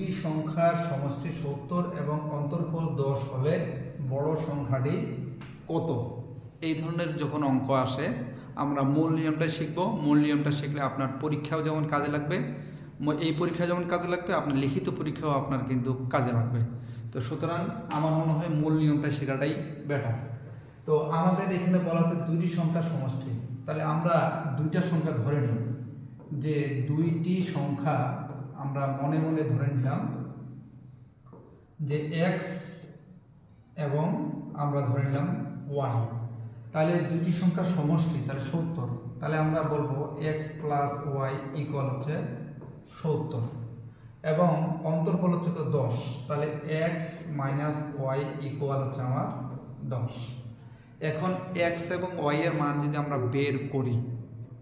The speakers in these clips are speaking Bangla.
দুইটি সংখ্যার সমষ্টি 70 এবং অন্তর্ফল 10 হলে বড় সংখ্যাটি কত? এই ধরনের যখন অঙ্ক আসে আমরা মূল নিয়মটা শিখব। মূল নিয়মটা শিখলে আপনার পরীক্ষাও যেমন কাজে লাগবে, এই পরীক্ষা যেমন কাজে লাগবে, আপনার লিখিত পরীক্ষাও আপনার কিন্তু কাজে লাগবে। তো সুতরাং আমার মনে হয় মূল নিয়মটা শেখাটাই বেটার। তো আমাদের এখানে বলা আছে দুইটি সংখ্যার সমষ্টি, তাহলে আমরা দুইটা সংখ্যা ধরে নিই, যে দুইটি সংখ্যা আমরা মনে মনে ধরে নিলাম যে x এবং আমরা ধরে নিলাম y। তাহলে দুইটি সংখ্যার সমষ্টি তাহলে 70, তাহলে আমরা বলবো x প্লাস y ইকুয়াল হচ্ছে 70 এবং অন্তর্ফল হচ্ছে তো 10, তাহলে x মাইনাস y ইকুয়াল হচ্ছে আমার 10। এখন x এবং y এর মান যদি আমরা বের করি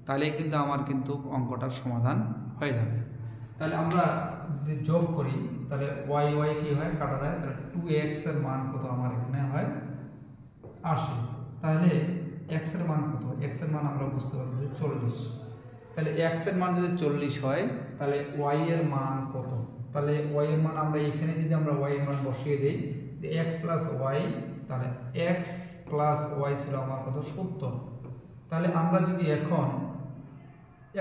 তাহলে কিন্তু আমার কিন্তু অঙ্কটার সমাধান হয়ে যাবে। তাহলে আমরা যদি যোগ করি তাহলে y কি হয়, কাটা যায়, তাহলে 2x এর মান কত আমার এখানে হয় 80। তাহলে x এর মান কত? x এর মান আমরা বুঝতে পারবো 40। তাহলে x এর মান যদি 40 হয় তাহলে y এর মান কত? তাহলে y এর মান আমরা এখানে যদি আমরা y এর মান বসিয়ে দেই যে x প্লাস y, তাহলে x প্লাস y ছিল আমার কত 70। তাহলে আমরা যদি এখন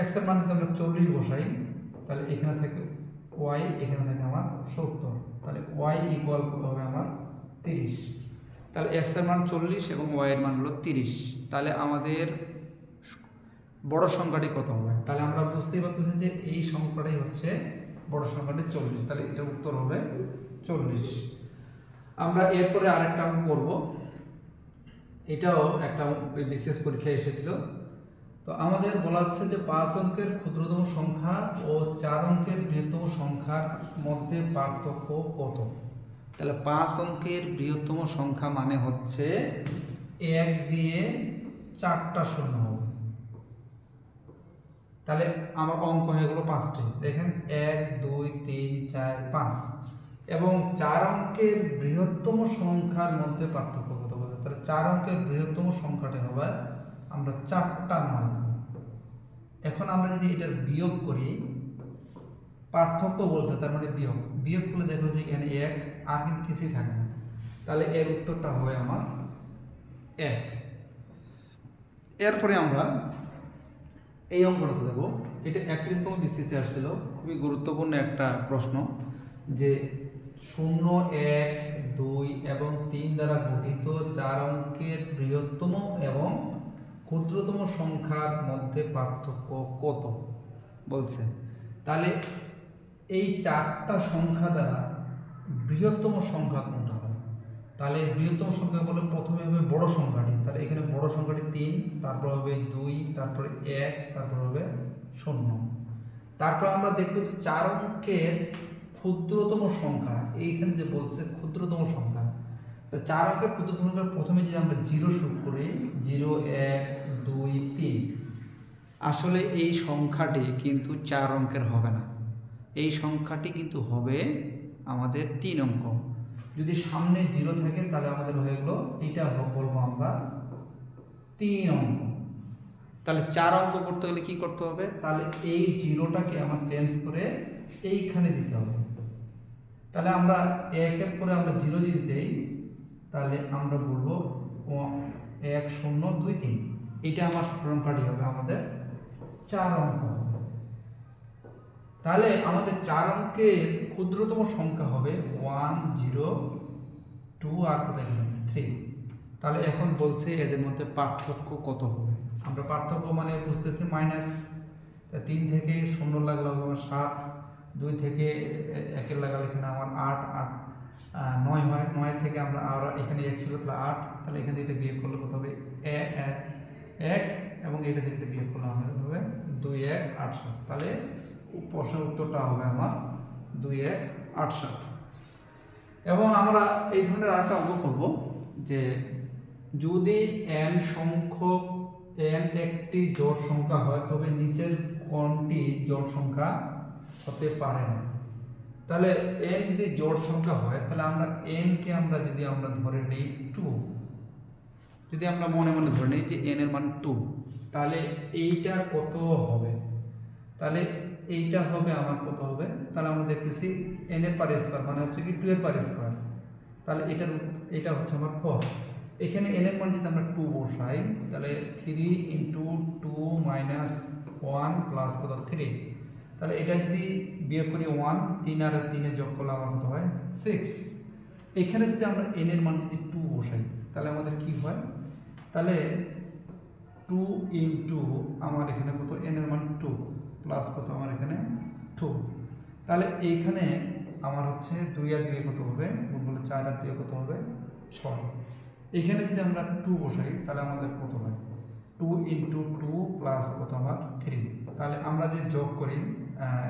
x এর মান যদি আমরা 40 বসাই তাহলে এখানে থাকে y, এখানে থাকে আমার 70, তাহলে y ইকুয়াল কত হবে আমার 30। তাহলে x এর মান 40 এবং y এর মান হলো 30, তাহলে আমাদের বড় সংখ্যাটি কত হবে? তাহলে আমরা বুঝতেই পারতেছি যে এই সংখ্যাটাই হচ্ছে বড় সংখ্যাটি 40, তাহলে এটা উত্তর হবে 40। আমরা এরপরে আরেকটা অঙ্ক করব, এটাও একটা বিশেষ পরীক্ষায় এসেছিল। তো আমাদের বলা হচ্ছে যে 5 অঙ্কের ক্ষুদ্রতম সংখ্যা ও 4 অঙ্কের বৃহত্তম সংখ্যার মধ্যে পার্থক্য কত? তাহলে 5 অঙ্কের বৃহত্তম সংখ্যা মানে হচ্ছে 1 দিয়ে 4টা শূন্য হবে। তাহলে আমার অঙ্ক হয়ে গেল 5টি, দেখেন 1 2 3 4 5। এবং 4 অঙ্কের বৃহত্তম সংখ্যার মধ্যে পার্থক্য কত বলতে, তাহলে 4 অঙ্কের বৃহত্তম সংখ্যাটি হবে আমরা 4টা 9। এখন আমরা যদি এটার বিয়োগ করি, পার্থক্য বলছে তার মানে বিয়োগ করলে দেখো যে এখানে 1 আর কিন্তু কিছুই থাকে না, তাহলে এর উত্তরটা হবে আমার 1। এরপরে আমরা এই অঙ্কটাতে দেবো, এটা 31তম বিসিতে আসছিল, খুবই গুরুত্বপূর্ণ একটা প্রশ্ন, যে 0 1 2 এবং 3 দ্বারা গঠিত 4 অঙ্কের বৃহত্তম এবং ক্ষুদ্রতম সংখ্যার মধ্যে পার্থক্য কত বলছে। তাহলে এই 4টা সংখ্যা দ্বারা বৃহত্তম সংখ্যা কোনটা হবে? তাহলে বৃহত্তম সংখ্যা বলে প্রথমে হবে বড় সংখ্যাটি, তাহলে এখানে বড় সংখ্যাটি 3, তারপর হবে 2, তারপরে 1, তারপর হবে 0। তারপর আমরা দেখব যে 4 অঙ্কের ক্ষুদ্রতম সংখ্যা, এইখানে যে বলছে ক্ষুদ্রতম সংখ্যা, 4 অঙ্কের ক্ষুদ্রতম সংখ্যা প্রথমে যদি আমরা 0 শুরু করি, 0 1 2 3, আসলে এই সংখ্যাটি কিন্তু 4 অঙ্কের হবে না, এই সংখ্যাটি কিন্তু হবে আমাদের 3 অঙ্ক। যদি সামনে 0 থাকে তাহলে আমাদের হয়ে গেল, এইটা বলবো আমরা 3 অঙ্ক। তাহলে 4 অঙ্ক করতে গেলে কি করতে হবে? তাহলে এই 0টাকে আমার চেঞ্জ করে এইখানে দিতে হবে। তাহলে আমরা 1 এর পরে আমরা 0 যদি দেই তাহলে আমরা বলবো 1 0 2 3, এটা আমার সংখ্যাটি হবে আমাদের 4 অঙ্ক। তাহলে আমাদের 4 অঙ্কের ক্ষুদ্রতম সংখ্যা হবে 1 0 2 আর কোথায় 3। তাহলে এখন বলছে এদের মধ্যে পার্থক্য কত হবে? আমরা পার্থক্য মানে বুঝতেছি মাইনাস, 3 থেকে 0 লাগলে আমার 7, 2 থেকে 1 লাগালে এখানে আমার 8 8 9 হয়, 9 থেকে আমরা আর এখানে 1 ছিল তাহলে 8, তাহলে এখানে এটা বিয়োগ করলে কত হবে 1 এবং এটা থেকে বিয়োগ করলে আমাদের হবে 2 1 8 7। তাহলে প্রশ্নের উত্তরটা হবে আমার 2 1 8 7। এবং আমরা এই ধরনের আরেকটা অঙ্ক করব, যে যদি n সংখ্যক n একটি জোড় সংখ্যা হয় তবে নিচের কোনটি জোড় সংখ্যা হতে পারে না। তাহলে n যদি জোড় সংখ্যা হয় তাহলে আমরা n কে আমরা যদি আমরা ধরে নিই 2, যদি আমরা মনে মনে ধরে নিই যে n এর মান 2, তাহলে এইটা কত হবে? তাহলে এইটা হবে আমার কত হবে, তাহলে আমরা দেখতেছি n এর পার স্কয়ার মানে হচ্ছে কি 2 এর পার স্কয়ার, তাহলে এটা হচ্ছে আমার 4। এখানে n এর মান যদি আমরা 2 বসাই তাহলে 3 × 2 - 1 প্লাস কত 3, তাহলে এটা যদি বিয়োগ করি 1, 3 আর 3 এর যোগ করলে আমার কত হয় 6। এখানে যদি আমরা n এর মান যদি 2 বসাই তাহলে আমাদের কি হয়, তাহলে 2 × আমার এখানে কত n এর মান 2 প্লাস কত আমার এখানে 2, তাহলে এইখানে আমার হচ্ছে 2 আর 2 কত হবে, গুণ করলে 4 আর 2 কত হবে 6। এখানে যদি আমরা 2 বসাই তাহলে আমাদের কত হয় 2 × 2 প্লাস কত আমার 3, তাহলে আমরা যদি যোগ করি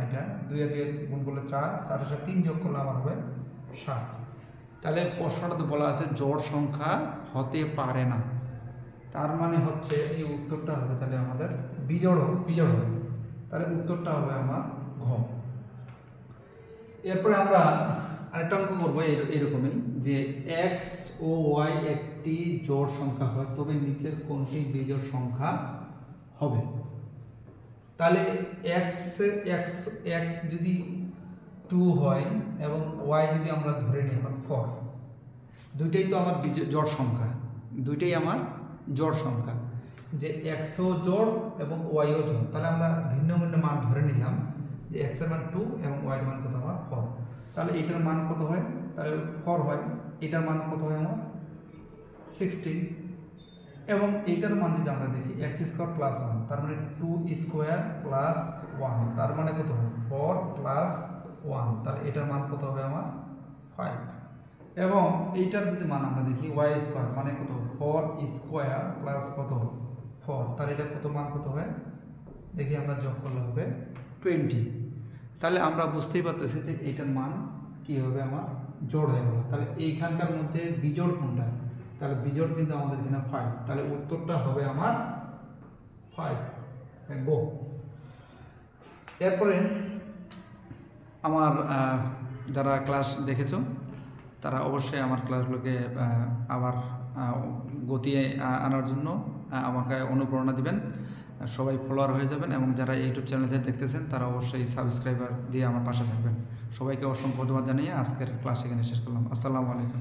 এটা 2 আর 2 গুণ করলে 4, 4 এর সাথে 3 যোগ করলে আমার হবে 7। তাহলে প্রশ্নটাতে বলা আছে জোড় সংখ্যা হতে পারে না, তার মানে হচ্ছে এই উত্তরটা হবে তাহলে আমাদের বিজোড় হবে, তাহলে উত্তরটা হবে আমার ঘ। এরপরে আমরা আরেকটা অঙ্ক করবো এরকমই যে x ও y একটি জোড় সংখ্যা হয় তবে নিচের কোনটি বিজোড় সংখ্যা হবে। তাহলে x যদি 2 হয় এবং y যদি আমরা ধরে নিই 4, দুইটাই তো আমার জোড় সংখ্যা, দুইটাই আমার জোড় সংখ্যা, যে x ও জোড় এবং y ও জোড়, তাহলে আমরা ভিন্ন ভিন্ন মান ধরে নিলাম যে x এর মান 2 এবং y এর মান কত আমার 4, তাহলে এটার মান কত হয়, তাহলে 4 হয়, এটার মান কত হয় আমার 16, এবং এটার মান যদি আমরা দেখি x² + 1, তার মানে 2² + 1, তার মানে কত হয় 4 + 1, তাহলে এটার মান কত হবে আমার 5, এবং এইটার যদি মান আমরা দেখি y² মানে কত 4² + কত 4, তাহলে এটা কত মান কত হয় দেখি আমরা যোগ করলে হবে 20। তাহলে আমরা বুঝতেই পারতেছি যে এইটার মান কি হবে আমার জোড় হয়ে গেল। তাহলে এইখানকার মধ্যে বিজোড় কোনটা, তাহলে বিজোড় কিন্তু আমাদের এখানে 5, তাহলে উত্তরটা হবে আমার 5 দেখবো। এরপরে আমার যারা ক্লাস দেখেছো তারা অবশ্যই আমার ক্লাসগুলোকে আবার গতি আনার জন্য আমাকে অনুপ্রেরণা দিবেন, সবাই ফলোয়ার হয়ে যাবেন, এবং যারা ইউটিউব চ্যানেলে দেখতেছেন তারা অবশ্যই সাবস্ক্রাইবার দিয়ে আমার পাশে থাকবেন। সবাইকে অসংখ্য ধন্যবাদ জানিয়ে আজকের ক্লাস এখানে শেষ করলাম। আসসালামু আলাইকুম।